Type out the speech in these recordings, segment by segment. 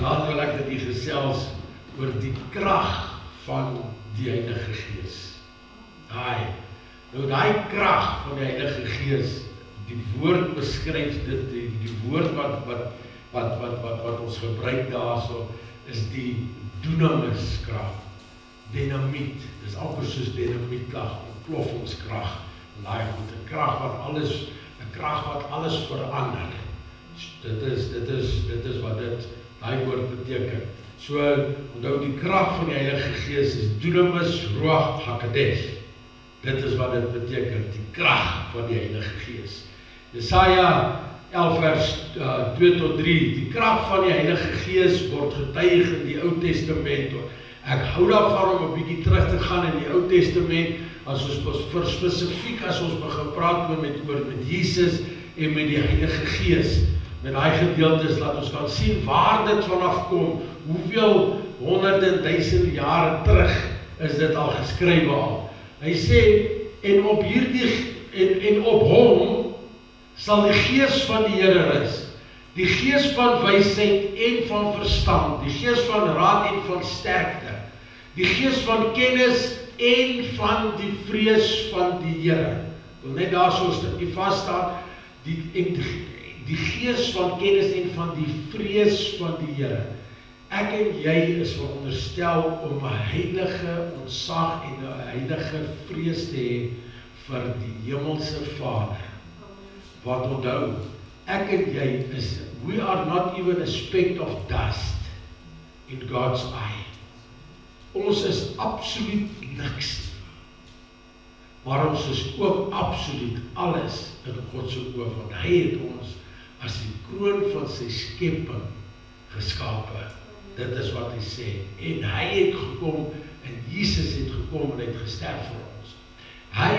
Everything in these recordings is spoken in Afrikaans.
Vanaand wil ek dit gesels oor die krag van die Heilige Gees. Nou daai krag van die Heilige Gees, die woord beskryf dit, die woord wat ons gebruik daarso, is die dynamiskrag, dynamiet, dis amper soos dynamietkrag, ontploffingskrag, daai goed, 'n krag wat alles verander. Dit is wat daai woord beteken. So, onthou die krag van die Heilige Gees is dunamis, ruach, hakodesh. Dit is wat dit beteken, die krag van die Heilige Gees. Jesaja 11 vers 2 tot 3, die krag van die Heilige Gees word getuig in die Ou Testament. Ek hou daarvan om 'n bietjie terug te gaan in die Ou Testament, as ons spesifiek as ons begin praat oor met Jesus en met die Heilige Gees. Met daai gedeeltes laat ons kan sien waar dit vanaf kom, hoeveel honderde duisende jare terug is dit al geskrywe al. Hy sê, en op hom sal die Gees van die Here rus, die Gees van wysheid en van verstand, die Gees van raad en van sterkte, die Gees van kennis en van die vrees van die Here. Wil net daar so 'n stukkie vas staan, die Gees van kennis en van die vrees van die Here. Ek en jy is veronderstel om 'n heilige ontzag en 'n heilige vrees te hê vir die hemelse Vader. Wat onthou, ek en jy we are not even a speck of dust in God's eye. Ons is absoluut niks. Maar ons is ook absoluut alles in God se oë, want hy het ons as die kroon van sy skepping geskape. Dit is wat hy sê. En hy het gekom, en Jesus het gekom en hy het gesterf vir ons. Hy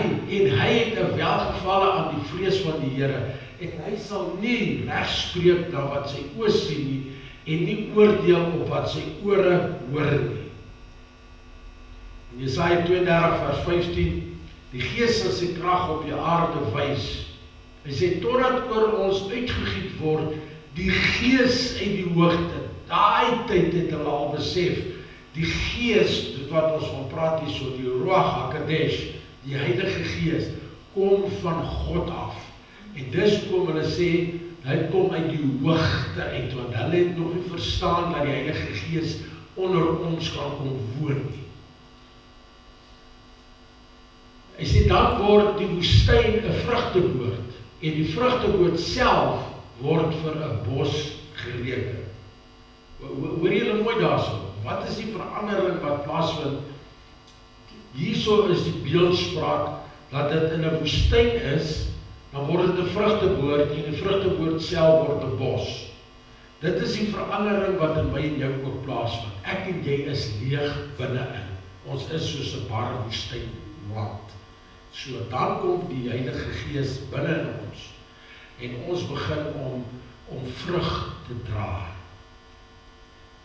het 'n welgevalle aan die vrees van die Here, en hy sal nie regspreek na wat sy oë sien nie, en nie oordeel op wat sy ore hoor nie. In Jesaja 32 vers 15, die Gees sal sy krag op die aarde wys. Hy sê, totdat oor ons uitgegiet word, die Gees uit die hoogte. Daai tyd het hulle al besef, die Gees, wat ons van praat hier so, die Ruach HaKodesh, die Heilige Gees, kom van God af. En dis kom hulle sê, hy kom uit die hoogte uit, want hulle het nog nie verstaan dat die Heilige Gees onder ons kan kom woon nie. Hy sê, dan word die woestyn 'n vrugteboord, en die vrugteboord self word vir 'n bos gereken. Hoor julle mooi daarso, wat is die verandering wat plaasvind? Hierso is die beeldspraak, dat dit in 'n woestyn is, dan word dit 'n vrugteboord, en die vrugteboord self word 'n bos. Dit is die verandering wat in my en jou ook plaasvind. Ek en jy is leeg binne-in. Ons is soos 'n barre woestynland. So dan kom die Heilige Gees binne in ons, en ons begin om vrug te dra.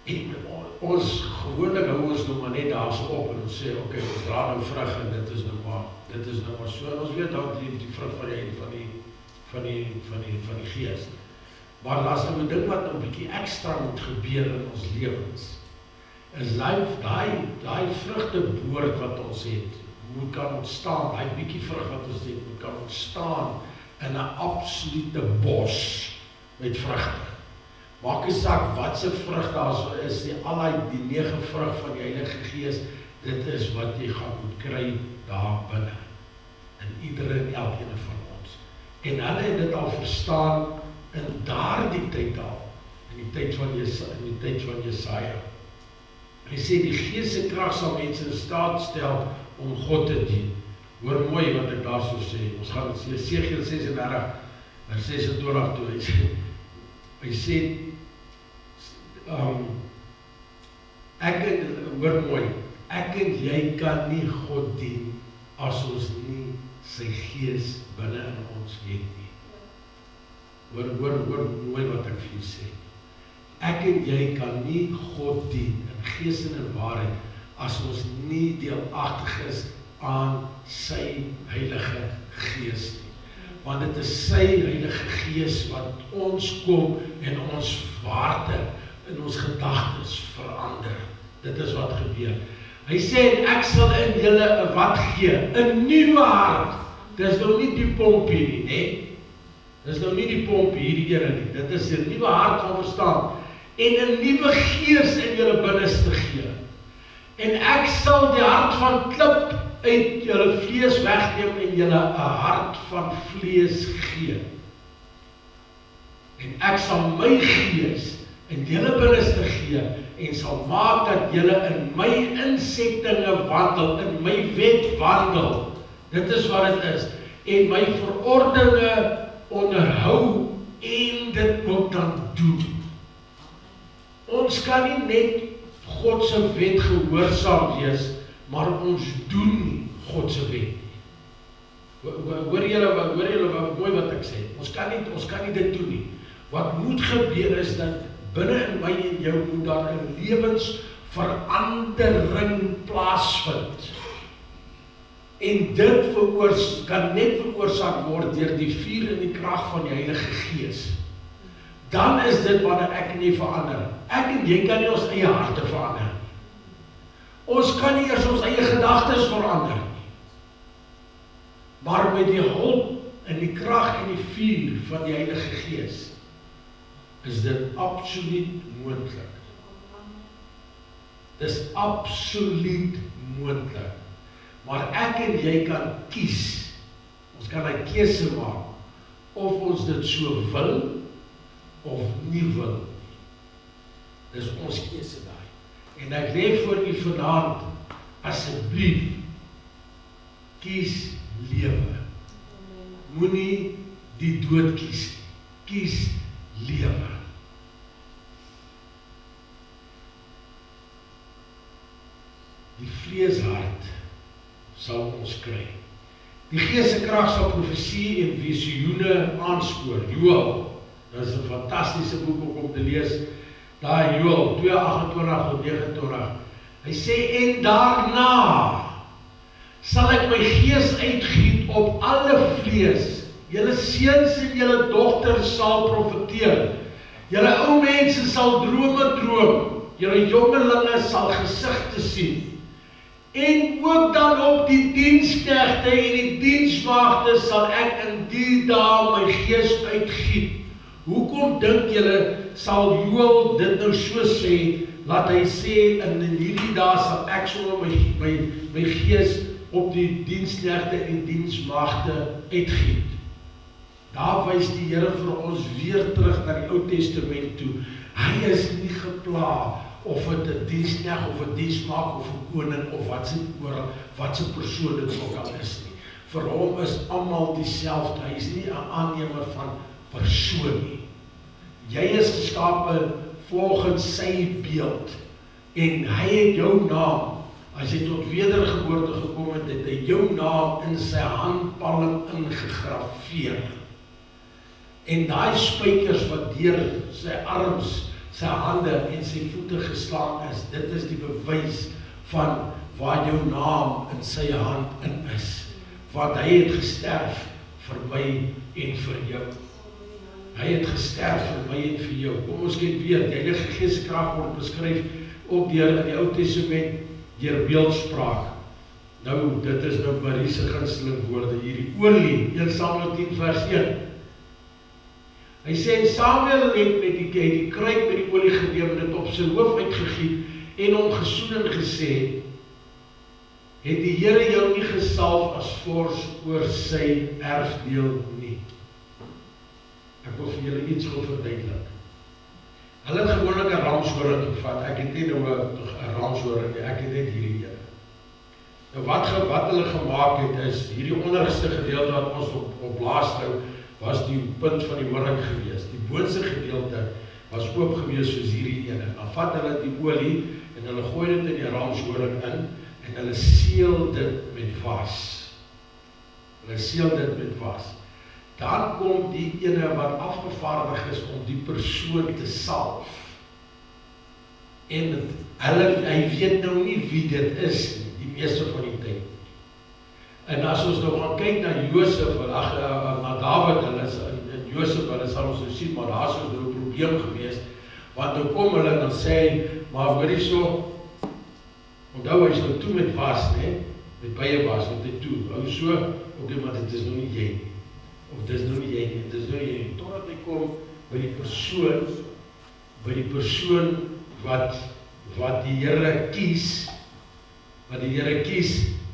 En ons gewoonlik hou ons nog maar net daar so op, en ons sê, oké, ons dra nou vrug, en dit is nou maar so, en ons weet dat die vrug van die Gees. Maar as nou 'n ding wat nou 'n bietjie ekstra moet gebeur in ons lewens, is daai vrugteboord wat ons het, moet kan ontstaan, daai bietjie vrug wat ons het, moet kan ontstaan in 'n absolute bos met vrugte. Maak nie saak wat se vrug daar so is, die 9 vrug van die Heilige Gees, dit is wat jy gaan moet kry daar binne, in iedere en elkeen van ons. En hulle het dit al verstaan in daardie tyd al, in die tyd van Jesaja. Hy sê, die Gees se krag sal mense in staat stel om God te dien. Hoor mooi wat ek daar so sê. Ons gaan Jesegiel 36 vers 26 toe. Hy sê, hoor mooi, ek en jy kan nie God dien as ons nie sy Gees binne in ons het nie. Hoor mooi wat ek vir jou sê. Ek en jy kan nie God dien in gees en in waarheid as ons nie deelagtig is aan sy Heilige Gees nie. Want dit is sy Heilige Gees wat ons kom en ons water in ons gedagtes verander. Dit is wat gebeur. Hy sê, ek sal in julle wat gee, 'n nuwe hart. Dis nou nie die pomp hierdie, nee. Dis nou nie die pomp hierdie ene nie. Dit is 'n nuwe hart van verstaan en 'n nuwe gees in julle binneste gee. En ek sal die hart van klip uit julle vlees wegneem en julle 'n hart van vlees gee. En ek sal my gees in julle binneste gee en sal maak dat julle in my insettinge wandel, in my wet wandel. Dit is wat dit is. En my verordeninge onderhou en dit ook dan doen. Ons kan nie net God se wet gehoorsaam wees, maar ons doen God se wet nie. Hoor julle wat mooi wat ek sê. Ons kan nie dit doen nie. Wat moet gebeur is dat binne in my en jou moet daar 'n lewensverandering plaasvind. En dit kan net veroorsaak word deur die vuur en die krag van die Heilige Gees. Dan is dit wanneer ek en jy verander. Ek en jy kan nie ons eie harte verander nie. Ons kan nie eers ons eie gedagtes verander nie. Maar met die hulp en die krag en die vuur van die Heilige Gees is dit absoluut moontlik. Dis absoluut moontlik. Maar ek en jy kan kies. Ons kan 'n keuse maak of ons dit so wil of nie wil. Dis ons keuse daai. En ek lê voor u vanaand, asseblief kies lewe. Moenie die dood kies. Kies lewe. Die vleeshart sal ons kry. Die Gees se krag sal profesie en visioene aanspoor. Joël, dit is 'n fantastiese boek om te lees. Daar Joël 2:28-29. Hy sê, en daarna sal ek my gees uitgiet op alle vlees. Julle seuns en julle dogters sal profeteer. Julle ou mense sal drome droom. Julle jongelinge sal gesigte sien. En ook dan op die diensknegte en die diensmaagde sal ek in die dae my gees uitgiet. Hoekom dink julle sal Joël dit nou so sê, laat hy sê in hierdie dae sal ek so my gees op die diensknegte en die diensmaagde uitgiet. Daar wys die Here vir ons weer terug na die Ou Testament toe. Hy is nie gepla of het 'n diensknegt of 'n diensmaagd of 'n koning of wat se persoon dit ook al is nie. Vir hom is almal dieselfde. Hy is nie 'n aannemer van persoon nie. Jy is geskape volgens sy beeld en hy het jou naam. As jy tot wedergeboorte gekom het, het hy jou naam in sy handpalm ingegraveer. En daai spykers wat deur sy arms, sy hande en sy voete geslaan is, dit is die bewys van waar jou naam in sy hand in is. Want hy het gesterf vir my en vir jou. Hy het gesterf vir my en vir jou. Kom ons kyk weer, die Heilige Gees se krag word beskryf ook deur in die Ou Testament deur beeldspraak. Nou, dit is nou Marie se gunsteling woorde hierdie olie, 1 Samuel 10 vers 1. Hy sê, Samuel het die kruik met die olie geneem en dit op sy hoof uitgegiet en hom gesoen en gesê, het die Here jou nie gesalf as vors oor sy erfdeel nie. Ek wil vir julle iets wil verduidelik. Hulle het gewoonlik 'n ramshoring gevat. Ek het nie nou 'n ramshoring nie, ek het net hierdie een. Nou wat hulle gemaak het is, hierdie onderste gedeelte wat ons op blaas nou, was die punt van die horing gewees. Die boonste gedeelte was oop gewees soos hierdie ene. Dan vat hulle die olie en hulle gooi dit in die ramshoring in en hulle seël dit met was. Hulle seël dit met was. Dan kom die ene wat afgevaardig is om die persoon te salf. En hy weet nou nie wie dit is nie, die meeste van die tyd. En as ons nou gaan kyk na Josef, na Dawid, hulle is in Josef, hulle sal ons nou sien, maar daar is nou 'n probleem gewees, Want dan kom hulle en dan sê hy, maar hoor hier so, onthou hy is nou toe met was, né? Met baie was, want hy toe, hou so, ok, maar dit is nou nie jy nie, of dit is nou nie jy nie, dit is nou nie jy nie, totdat hy kom by die persoon wat die Here kies,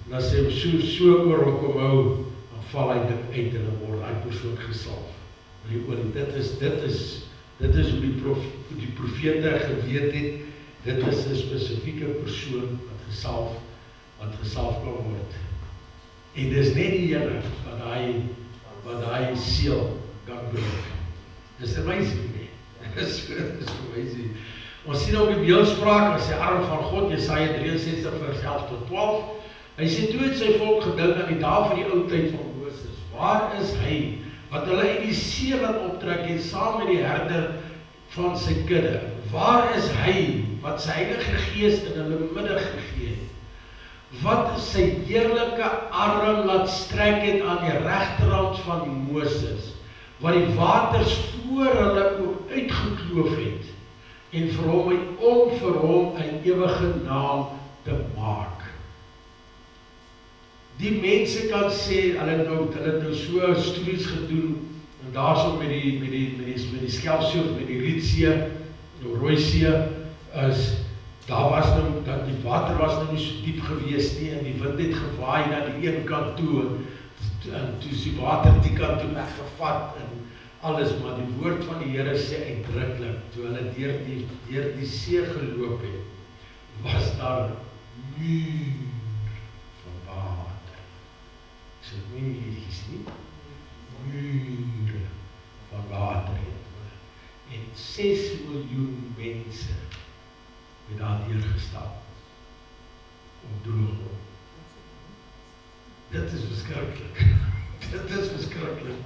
dan sê hy so oor hom kom hou, dan val hy dit uit en dan word hy persoon gesalf. Dit is hoe die profete geweet het, dit is 'n spesifieke persoon wat gesalf kan word. En dis net die Here wat daai seël kan breek. Dis amazing, nee. Dis amazing. Ons sien ook die beeldspraak, as die arm van God, Jesaja 63 vers 11 tot 12. Hy sê, toe het sy volk gedink aan die dae van die ou tyd van Moses. Waar is hy, wat hulle uit die see laat optrek en saam met die herder van sy kudde? Waar is hy, wat sy Heilige Gees in hulle midde gegee het? Wat sy heerlike arm laat strek het aan die regterhand van Moses, wat die waters voor hulle ook uitgekloof het, en vir hom om vir hom 'n ewige naam te maak. Die mense kan sê, hulle het nou so studies gedoen, en daarso met die Skelfsee of met die Rietsee, die Rooisee, daar was nou, dat die water was nou nie so diep gewees nie, en die wind het gewaai na die een kant toe, en toe is die water die kant toe weggevat, en alles, maar die woord van die Here sê uitdruklik, toe hulle deur die see geloop het, was daar muur van water. Ek sê nie medies nie, mure van water het. En 6 miljoen mense het daar deurgestap op droog grond. Dit is verskriklik. Dit is verskriklik.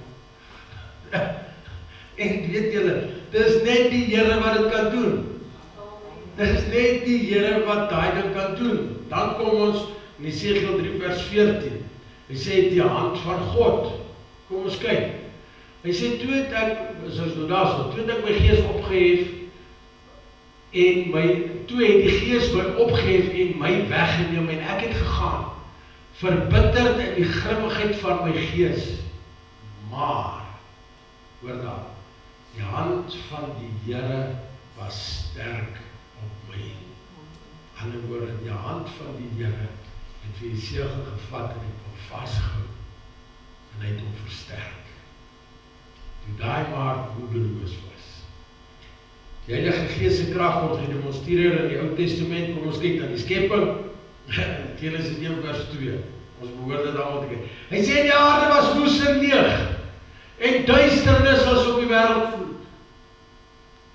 En weet julle, dis net die Here wat dit kan doen. Dis net die Here wat daai ding kan doen. Dan kom ons in Jesaja 3 vers 14. Hy sê die hand van God. Kom ons kyk. Hy sê toe het ek my gees opgehef en toe het die gees my opgehef en my weggeneem en ek het gegaan, verbitterd in die grimmigheid van my gees. Maar, hoor daar, die hand van die Here was sterk op my. Aan die woorde, die hand van die Here het vir die segel gevat en het hom vasgehou en hy het hom versterk. Toe daai maar moedeloos was. Die Heilige Gees se krag word gedemonstreer in die Ou Testament. Kom ons kyk na die skepping. Genesis 1 vers 2. Ons behoort dit allemaal te kyk. Hy sê die aarde was woes en leeg en duisternis was op die wêreld vloed.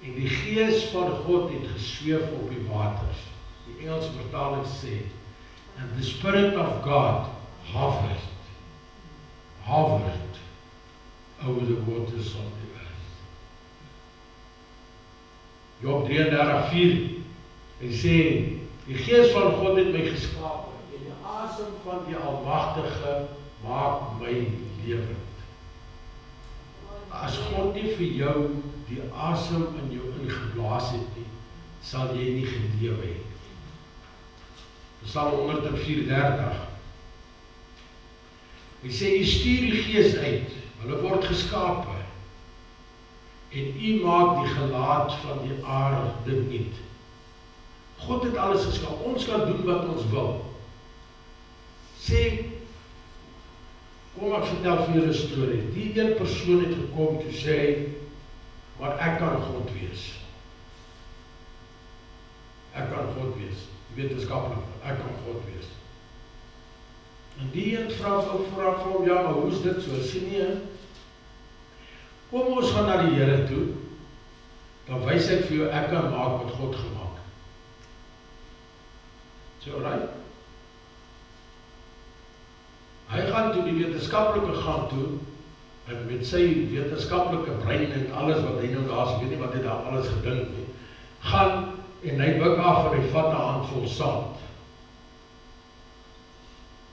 En die Gees van God het gesweef op die waters. Die Engelse vertaling sê, and the Spirit of God hovered over the waters of the earth. Job 33:4, hy sê, die Gees van God het my geskaap, en die asem van die Almagtige maak my lewend. As God nie vir jou die asem in jou ingeblaas het nie, sal jy nie gelewe het. Psalm 134. Hy sê, jy stuur die Gees uit, hulle word geskape, en u maak die gelaat van die aarde nuut. God het alles geskaap, ons kan doen wat ons wil. Sê, kom ek vertel vir julle 'n storie. Die een persoon het gekom toe sê, maar ek kan God wees. Ek kan God wees. Wetenskaplik, ek kan God wees. En die een vrou vra vir hom, ja, maar hoe is dit so? Sê nie, kom ons gaan na die Here toe, dan wys ek vir jou, ek kan maak wat God gemaak. Sê, alright? Hy gaan toe, die wetenskaplike gaan toe, en met sy wetenskaplike brein en alles wat hy nou daar is, weet nie wat hy daar alles gedink nie, gaan, en hy buk af en hy vat 'n handvol sand.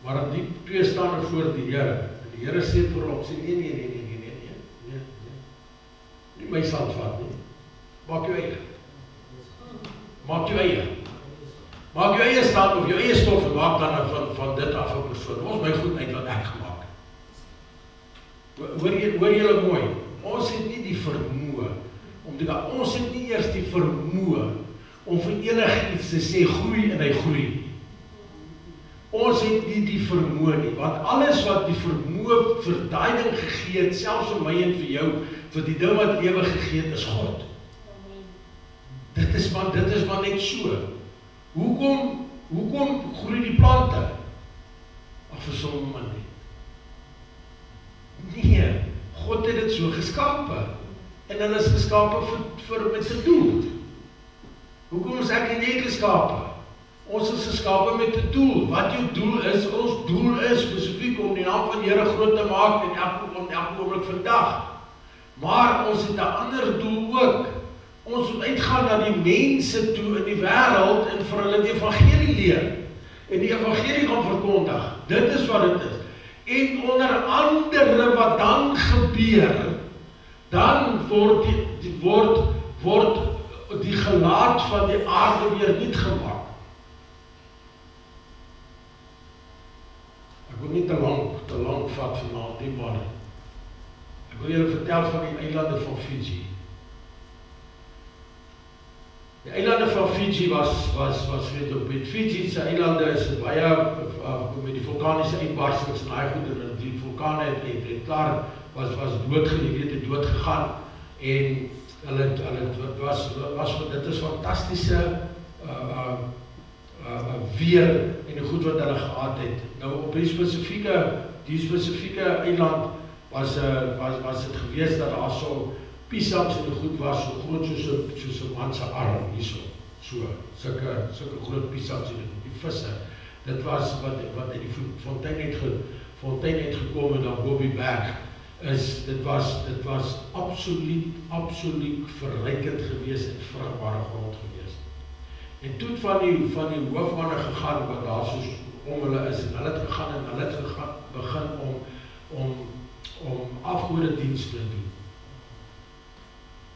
Maar die twee staan voor die Here. En die Here sê vir hom, sê nee, nie my sand vat nie. Maak jou eie. Maak jou eie. Maak jou eie staat of jou eie stof en maak dan van dit af 'n persoon. Ons my goed uit wat ek gemaak het. Hoor julle mooi, ons het nie die vermoë, ons het nie eers die vermoë om vir enigiets te sê groei en hy groei. Ons het nie die vermoë nie, want alles wat die vermoë vir daai ding gegee het, selfs vir my en vir jou, vir die ding wat lewe gegee het, is God. Dit is maar net so. Hoekom groei die plante? Of vir sommige man nie. Nee, God het dit so geskape. En hulle is geskape vir met 'n doel. Hoekom is ek en jy geskape? Ons is geskape met 'n doel. Wat jou doel is, ons doel is spesifiek om die naam van die Here groot te maak in elke oomblik vandag. Maar ons het 'n ander doel ook. Ons moet uitgaan na die mense toe in die wêreld en vir hulle die evangelie leer. En die evangelie gaan verkondig. Dit is wat dit is. En onder andere wat dan gebeur, dan word die gelaat van die aarde weer nuut gemaak. Ek wil nie te lank vat vanaand nie, maar ek wil julle vertel van die eilande van Fiji. Die eilande van Fiji was weet op met Fiji se eilande is baie met die vulkaniese uitbarstings en daai goeie, die vulkane het klaar was dood gegaan en dit is fantastiese weer en die goed wat hulle gehad het. Nou op die spesifieke eiland was dit gewees dat daar so piesaks en die goed was so groot soos 'n man se arm hierso. Sulke groot piesaks en die visse. Dit was wat uit die fontein het gekom en dan bo op die berg. Dit was absoluut verrykend gewees en vrugbare grond gewees. En toe van die hoofmanne gegaan wat daar soos om hulle is en hulle het gegaan en hulle het begin om afgodediens te doen.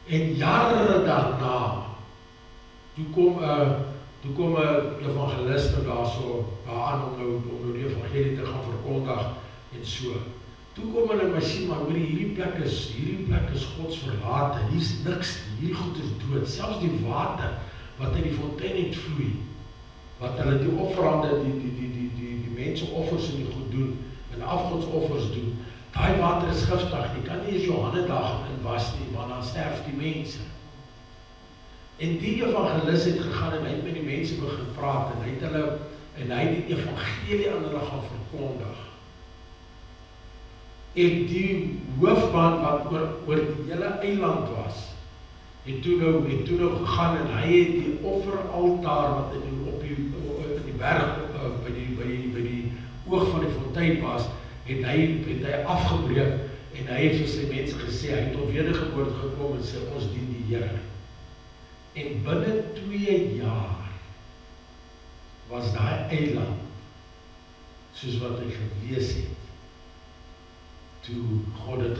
En jare daarna toe kom 'n evangelist daarso aan om nou die evangelie te gaan verkondig en so. Toe kom hulle my sien, maar hoor hierdie plek is Gods verlate. Hier's niks, hierdie goed is dood. Selfs die water wat uit die fontein het vloei, wat hulle die offerande, die mense offers en die goed doen, en afgodsoffers doen, daai water is giftig. Jy kan nie eens jou hande daar in was nie, want dan sterf die mense. En die evangelist het gegaan en hy het met die mense begin praat en hy het die evangelie aan hulle gaan verkondig. En die hoofman wat oor die hele eiland was, het toe nou gegaan en hy het die offeraltaar wat op die berg by die oog van die fontein was, het hy afgebreek en hy het vir sy mense gesê, hy het tot wedergeboorte gekom en sê, ons dien die Here. En binne 2 jaar was daai eiland soos wat hy gewees het toe God het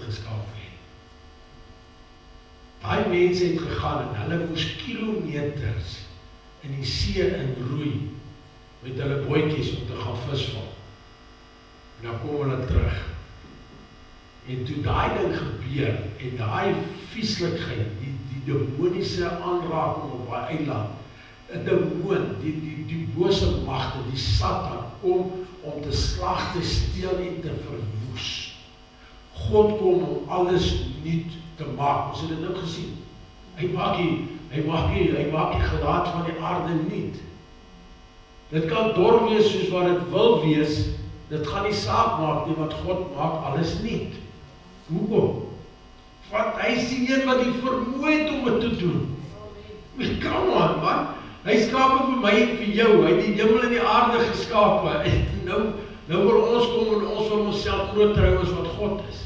geskaap het. Daai mense het gegaan en hulle moes kilometers in die see inroei met hulle bootjies om te gaan visvang. En dan kom hulle terug. En toe daai ding gebeur en daai vieslikheid, die demoniese aanraking op daai eiland, 'n demoon, die bose magte, die Satan om te slag, te steel en te verwoes. God kom om alles nuut te maak. Ons het dit nou gesien. Hy maak die gelaat van die aarde nuut. Dit kan dor wees soos wat dit wil wees. Dit gaan nie saak maak nie, want God maak alles nuut. Hoekom? Want hy is die een wat die vermoë het om dit te doen. Come on, man. Hy skape vir my en vir jou. Hy het die hemel en die aarde geskape. En nou wil ons kom en ons wil onsself groter hou as wat God is.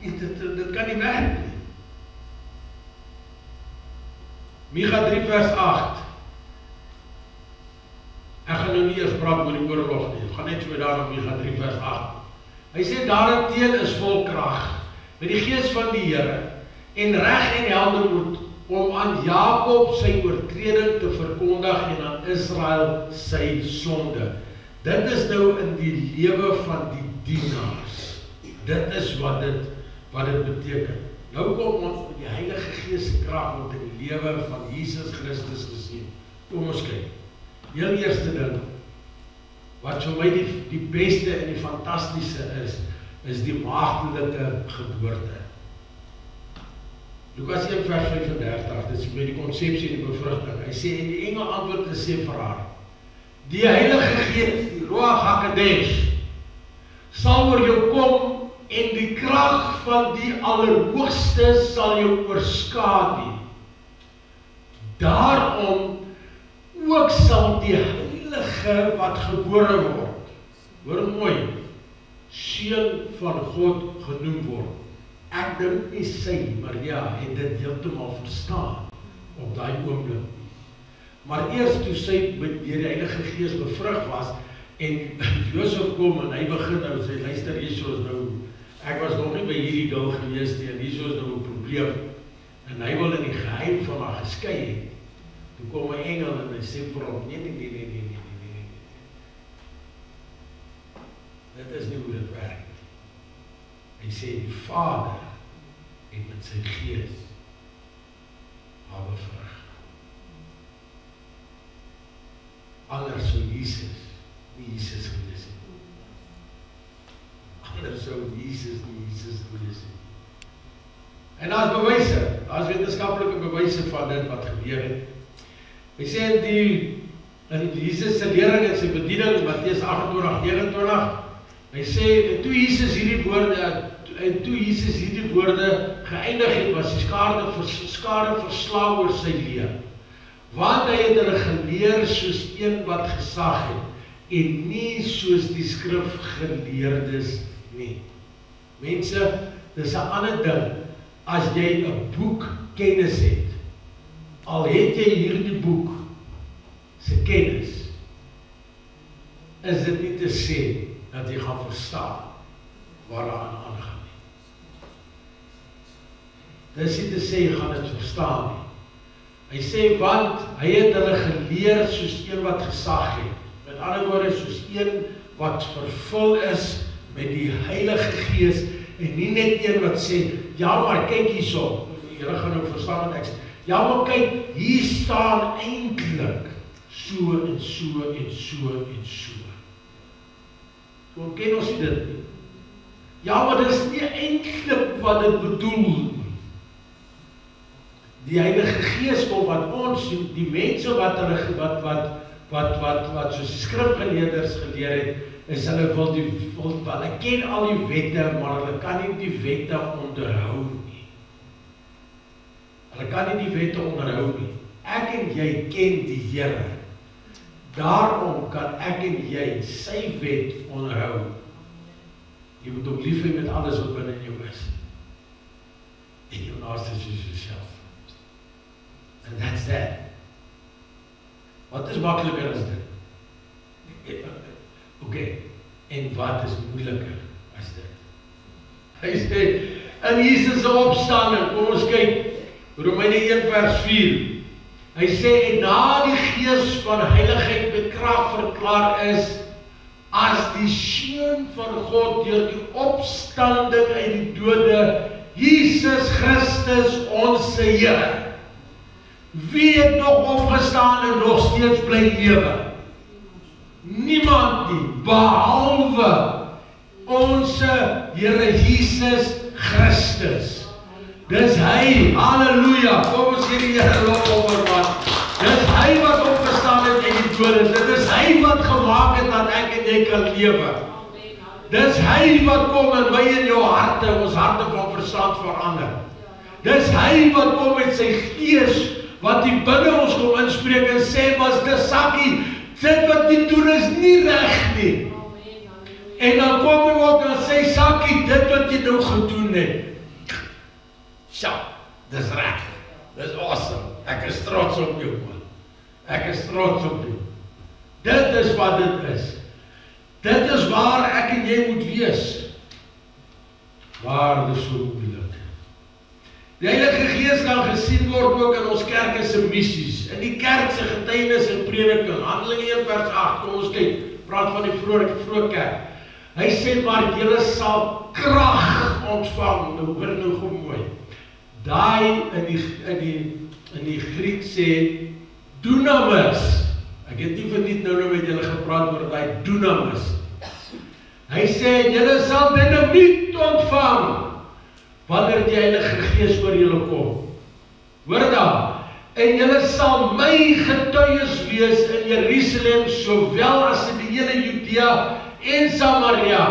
Dit kan nie werk nie. Micha 3 vers 8. Ek gaan nou nie eers praat oor die oorlog nie. Ek gaan net so daar op Micha 3 vers 8. Hy sê daarteen is vol krag met die gees van die Here en reg en helder om aan Jakob sy oortreding te verkondig en aan Israel sy sonde. Dit is nou in die lewe van die dienaars. Dit is wat dit beteken. Nou kom ons met die Heilige Gees se krag word in die lewe van Jesus Christus gesien. Kom ons kyk. Heel eerste ding, wat vir my die beste en die fantastiese is die maagdelike geboorte. Lukas 1 vers 35, dit is met die konsepsie en die bevrugting. Hy sê, en die engel antwoord en sê vir haar, die Heilige Gees, die Ruach HaKodesh, sal oor jou kom en die krag van die Allerhoogste sal jou oorskadu. Daarom ook sal die Heilige wat gebore word, hoor mooi, seun van God genoem word. Ek dink nie sy, Maria, het dit heeltemal verstaan op daai oomblik. Maar eers toe sy met die Heilige Gees bevrug was en Josef kom en hy begin nou sê, luister, hierso is nou, ek was nog nie by hierdie ding gewees nie, en hierso is nou 'n probleem. En hy wil in die geheim van haar geskei het. Toe kom 'n engel en hy sê vir hom, nee. Dit is nie hoe dit werk. Hy sê die Vader het met sy Gees haar bevrug. Anders sou Jesus nie Jesus gewees het. Anders sou Jesus nie Jesus gewees het. En daar is bewyse, daar is wetenskaplike bewyse van dit wat gebeur het. Hy sê in Jesus se lering en sy bediening, Matteus 28:29, hy sê, en toe Jesus hierdie woorde geëindig het, was die skare verslaan oor sy leer. Want hy het hulle geleer soos een wat gesag het, en nie soos die skrifgeleerdes nie. Mense, dis 'n ander ding, as jy 'n boek kennis het, al het jy hierdie boek se kennis, is dit nie te sê dat jy gaan verstaan waar daaraan aangaan nie. Dis nie te sê jy gaan dit verstaan nie. Hy sê, want hy het hulle geleer soos een wat gesag het. Met ander woorde, soos een wat vervul is met die Heilige Gees, en nie net een wat sê, ja maar kyk hierso, julle gaan nou verstaan wat ek sê, ja maar kyk, hier staan eintlik so en so en so en so. Hoe ken ons dit nie? Ja, maar dit is nie eintlik wat dit bedoel nie. Die Heilige Gees kom wat ons, die mense wat soos die skrifgeleerders geleer het, is hulle hulle ken al die wette, maar hulle kan nie die wette onderhou nie. Hulle kan nie die wette onderhou nie. Ek en jy ken die Here. Daarom kan ek en jy sy wet onderhou. Jy moet hom lief hê met alles wat binne jou is. En jou naaste soos jouself. And that's that. Wat is makliker as dit? Oké, en wat is moeiliker as dit? Hy sê, in Jesus se opstanding, kom ons kyk, Romeine 1 vers 4, hy sê, en na die Gees van heiligheid met krag verklaar is, as die Seun van God deur die opstanding uit die dode, Jesus Christus ons se Here. Wie het nog opgestaan en nog steeds bly lewe? Niemand nie, behalwe ons Here Jesus Christus. Dis hy, halleluja, kom ons sê die Here lof oor wat. Dis hy wat opgestaan het uit die dode. Dit is hy wat gemaak het dat ek en jy kan lewe. Dis hy wat kom in my en jou harte, ons harte van verstand verander. Dis hy wat kom met sy Gees, wat die binne ons kom inspreek en sê, was dis Sakkie, dit wat jy doen is nie reg nie. En dan kom hy ook en sê, Sakkie, dit wat jy nou gedoen het, dis reg, dis awesome, ek is trots op jou man, ek is trots op jou. Dit is wat dit is. Dit is waar ek en jy moet wees. Maar dit is so moeilik. Die Heilige Gees kan gesien word ook in ons kerke se missies, in die kerk se getuienis en prediking. Handelinge 1 vers 8, kom ons kyk, praat van die vroeë kerk. Hy sê maar julle sal krag ontvang. Nou hoor nou goed mooi. Daai in die Griek sê dunamis. Ek het nie verniet nou met julle gepraat oor daai dunamis. Hy sê julle sal dinamiet ontvang wanneer die Heilige Gees oor julle kom. Hoor daar, en julle sal my getuies wees in Jerusalem, sowel as in die hele Judea en Samaria.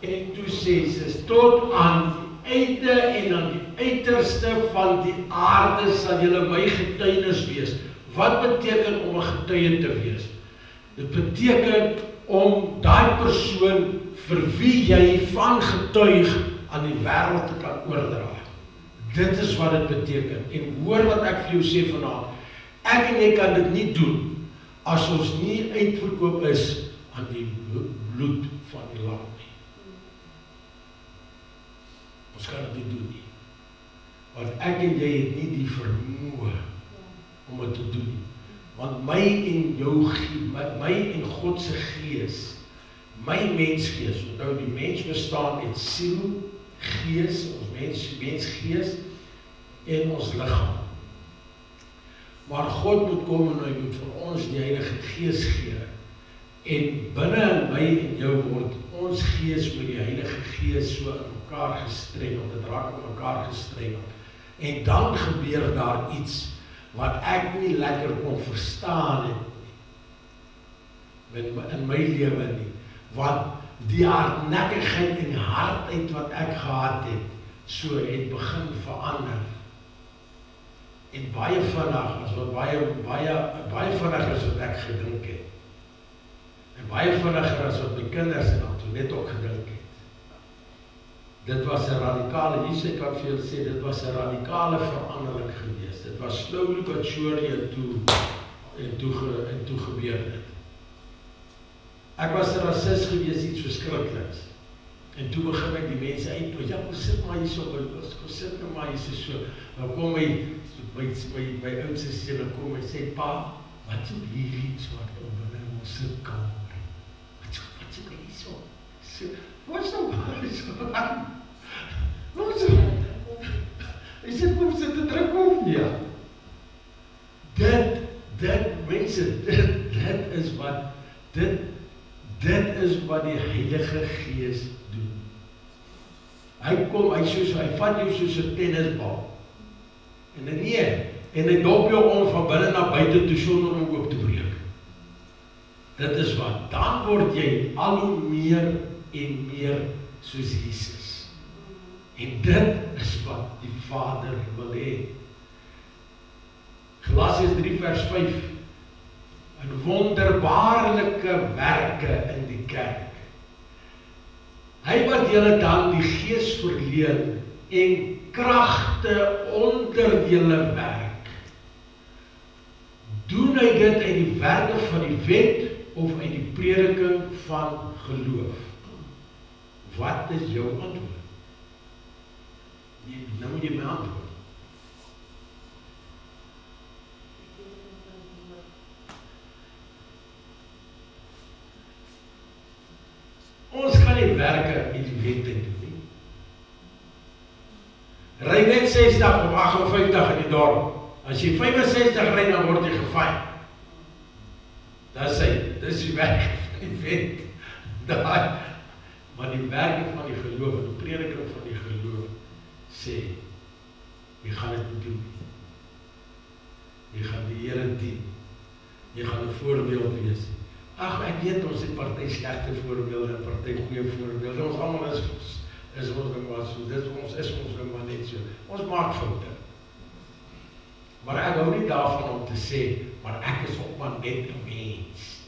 En toe sê sy, tot aan die einde en aan die uiterste van die aarde sal julle my getuienis wees. Wat beteken om 'n getuie te wees? Dit beteken om daai persoon vir wie jy van getuig aan die wêreld te kan oordra. Dit is wat dit beteken. En hoor wat ek vir jou sê vanaand. Ek en jy kan dit nie doen as ons nie uitverkoop is aan die bloed van die lam nie. Ons kan dit nie doen nie. Want ek en jy het nie die vermoë om dit te doen nie. Want my en God se gees, my mensgees, onthou die mens bestaan uit siel, gees, ons mensgees en ons liggaam. Maar God moet kom en hy moet vir ons die Heilige Gees gee. En binne in my en jou word ons gees met die Heilige Gees so in mekaar gestrengel, dit raak in mekaar gestrengel. En dan gebeur daar iets wat ek nie lekker kon verstaan het in my lewe nie. Want die hardnekkigheid en die hardheid wat ek gehad het, so het begin verander. En baie vinnig, baie vinniger as wat ek gedink het. En baie vinniger as wat my kinders en dan toe net ook gedink het. Dit was 'n radikale, hier sê kan vir julle sê, dit was 'n radikale verandering geweest. Dit was slowly but surely en toe gebeur dit. Ek was 'n rasis geweest, iets verskrikliks. En toe begin ek die mense uitnooi, ja, kom sit maar hier so, kom sit maar hier so. Nou kom my oudste seun kom en sê, pa, wat soek hierdie swart ou binne in ons sitkamer? Wat soek hy hier so? Wat so? Hy sê, kom sit te druk op, ja. Dit is wat die Heilige Gees doen. Hy vat jou soos 'n tennisbal. En hy dop jou om van binne na buite toe sonder om oop te breek. Dit is wat, dan word jy al hoe meer en meer soos Jesus. En dit is wat die Vader wil hê. Galasiërs 3 vers 5, en wonderbaarlike werke in die kerk. Hy wat julle dan die Gees verleen en kragte onder julle werk. Doen hy dit uit die werke van die wet of uit die prediking van geloof? Wat is jou antwoord? Nou moet jy my antwoord. Ons kan nie werke in die wet doen nie. Ry net 60 of 58 in die dorp. As jy 65 ry, dan word jy gefyn. Dis die werke van die wet. Maar die werke van die geloof, die prediking van die geloof, sê, jy gaan dit doen. Jy gaan die Here dien. Jy gaan 'n voorbeeld wees. Ag, ek weet ons het party slegte voorbeelde en party goeie voorbeelde. Ons almal is ons maar so. Ons is maar net so. Ons maak foute. Maar ek hou nie daarvan om te sê, maar ek is ook maar net 'n mens.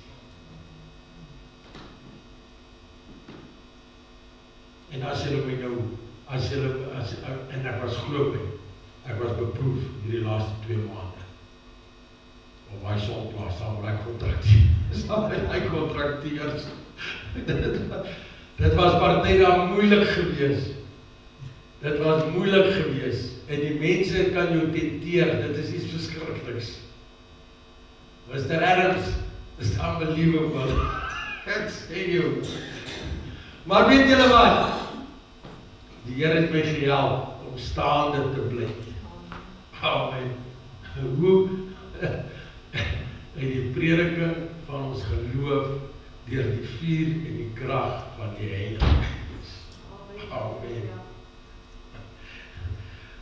En as julle my nou, en ek was glo my, ek was beproef hierdie laaste 2 maande. Op my sonplaas, daar waar ek kontrakteers. Dit was party daar moeilik gewees. Dit was moeilik gewees. en die mense kan jou tenteer, dit is iets verskrikliks. Mr. Adams is unbelievable. Ek sê jou. Maar weet julle wat? Die Here het my gehelp om staande te bly. Amen. Hoe in die prediking van ons geloof deur die vuur en die krag van die Heilige Gees. Amen.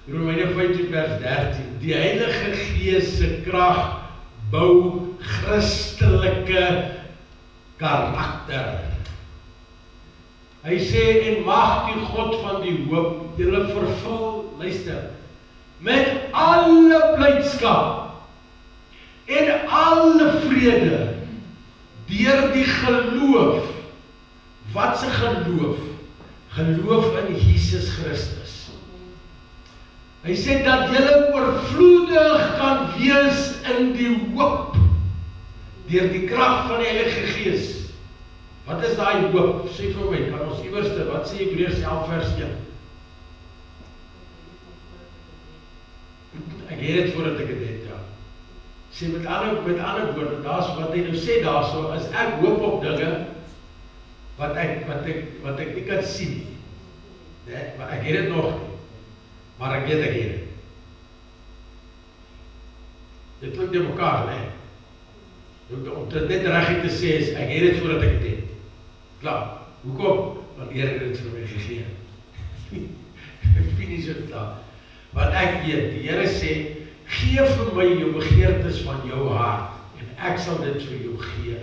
Romeine 15 vers 13. Die Heilige Gees se krag bou Christelike karakter. Hy sê, en mag die God van die hoop julle vervul, luister, met alle blydskap en alle vrede deur die geloof. Wat se geloof? Geloof in Jesus Christus. Hy sê dat julle oorvloedig kan wees in die hoop deur die krag van die Heilige Gees. Wat is daai hoop? Sê vir my, kan ons iewerste, wat sê Hebreërs 11 vers 1? Ek het dit voordat ek dit het, ja. Sê met ander woorde, daar's wat hy nou sê daarso, as ek hoop op dinge wat ek nie kan sien nie. Nee, maar ek het dit nog nie. Maar ek weet ek het dit. Dit klink te mekaar, nee. Om dit net regtig te sê is, ek het dit voordat ek dit het. Klaar. Hoekom? Want die Here het dit vir my gegee. Finies het klaar. Want ek weet, die Here sê, gee vir my jou begeertes van jou hart, en ek sal dit vir jou gee.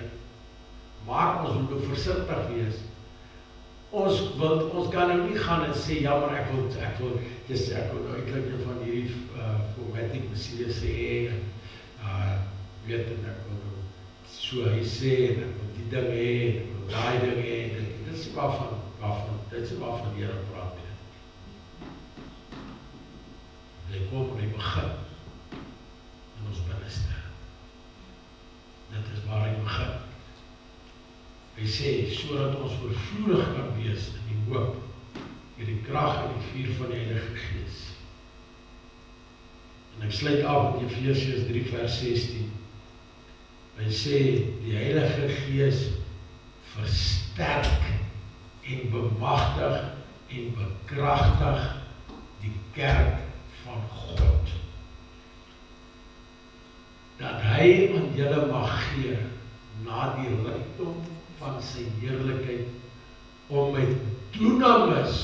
Maar ons moet versigtig wees. Ons kan nou nie gaan en sê, ja, maar ek wil nou eintlik van hierdie formatic besies sê, weet en ek wil nou so hy sê, en ek wil die ding hê, en ek wil daai ding hê, dit is waarvan die Here praat. Hy kom en hy begin in ons binneste. Dit is waar hy begin. Hy sê, sodat ons oorvloedig kan wees in die hoop, deur die krag en die vuur van die Heilige Gees. En ek sluit af met Efesiërs 3 vers 16. Hy sê, die Heilige Gees versterk en bemagtig en bekragtig die kerk van God. Dat hy aan julle mag gee na die rykdom van sy heerlikheid om met dunamis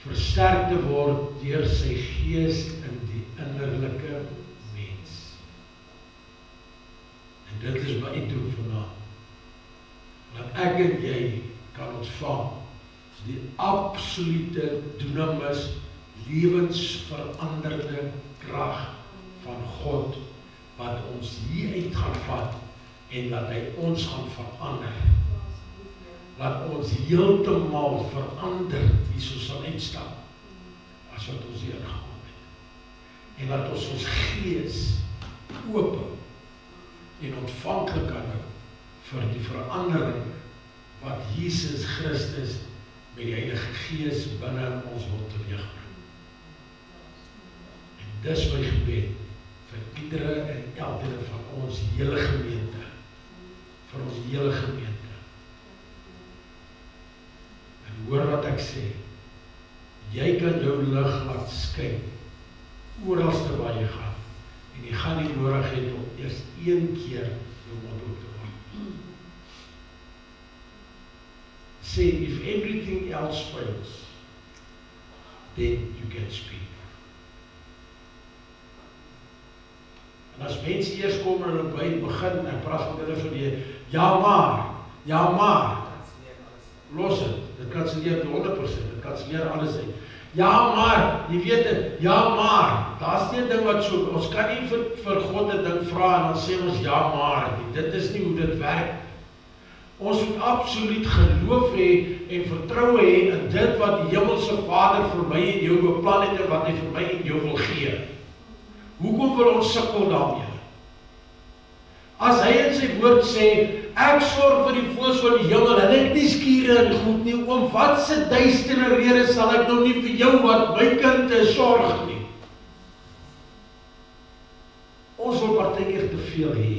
versterk te word deur sy gees in die innerlike mens. En dit is my uitroep vanaand. Dat ek en jy kan ontvang die absolute dunamis lewensveranderde krag van God wat ons hieruit gaan vat en dat hy ons gaan verander. Dat ons heeltemal verander hierso sal uitstap as wat ons hier gaan het. En dat ons gees open en ontvanklik kan hou vir die verandering wat Jesus Christus met die Heilige Gees binne in ons wil teweegbring. En dis my gebed vir iedere en elkeen van ons hele gemeente, vir ons hele gemeente. En hoor wat ek sê, jy kan jou lig laat skyn, oralste waar jy gaan, en jy gaan nie nodig hê om eers een keer jou mond oop te maak. Sê, if everything else fails, then you can speak. En as mense eers kom en by begin, ek praat met hulle van die, ja maar, los het, dit kanselleer 100%, dit kanselleer alles uit. Ja maar, jy weet het, ja maar, daar is nie 'n ding wat so, ons kan nie vir God 'n ding vra en dan sê ons ja maar, dit is nie hoe dit werk. Ons moet absoluut geloof hê en vertroue hê in dit wat die Hemelse Vader vir my en jou beplan het en wat hy vir my en jou wil gee. Hoekom wil ons sukkel daarmee? As hy in sy woord sê, ek sorg vir die voëls van die hemel, hulle het nie skure en goed nie, om wat se duistere rede sal ek nou nie vir jou wat my kind is sorg nie. Ons wil partykeer te veel hê.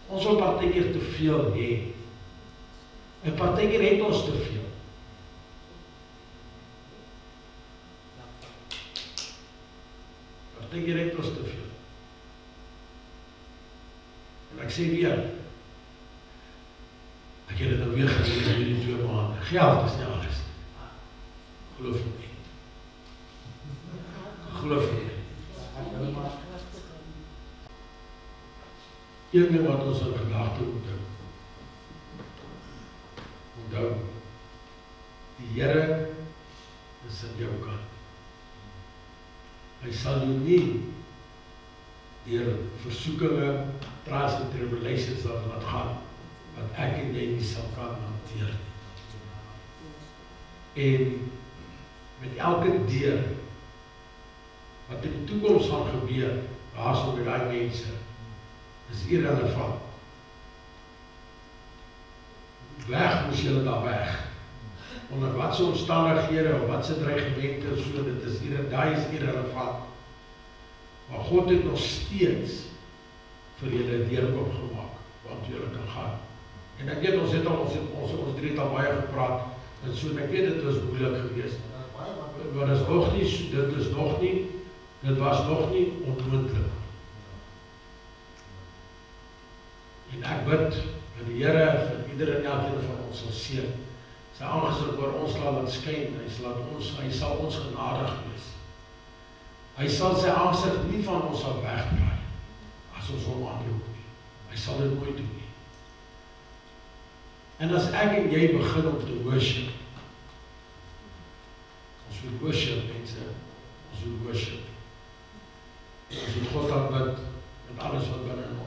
Ons wil partykeer te veel hê. En partykeer het ons te veel. Partykeer het ons te veel. En ek sê weer, ek het dit nou weer geleer in die 2 maande. Geld is nie alles. Geloof nie. Geloof nie. Een ding wat ons in gedagte moet hou. Onthou, die Here is aan jou kant. Hy sal jou nie deur versoekinge, trials en tribulations laat gaan, wat ek en jy nie sal kan hanteer nie. En met elke deur wat in die toekoms gaan gebeur, daar sal met daai mense, is irrelevant. Weg moes julle daar weg. Onder wat se omstandighede of wat se dreigemente so, dit is daai is irrelevant. Maar God het nog steeds vir julle 'n deurkoop gemaak, want julle kan gaan. En ek weet ons het drie het al baie gepraat, en so ek weet dit was moeilik geweest. Maar dit is nog nie, dit was nog nie onmoontlik. En ek bid dat die Here vir ieder en elkeen van ons sal seën. Sy aangesig oor ons laat skyn, hy sal ons genadig wees. Hy sal sy aangesig nie van ons af wegdraai, as ons hom aanroep nie. Hy sal dit nooit doen nie. En as ek en jy begin om te worship, ons moet worship, mense, ons moet worship. Ons moet God aanbid met alles wat binne in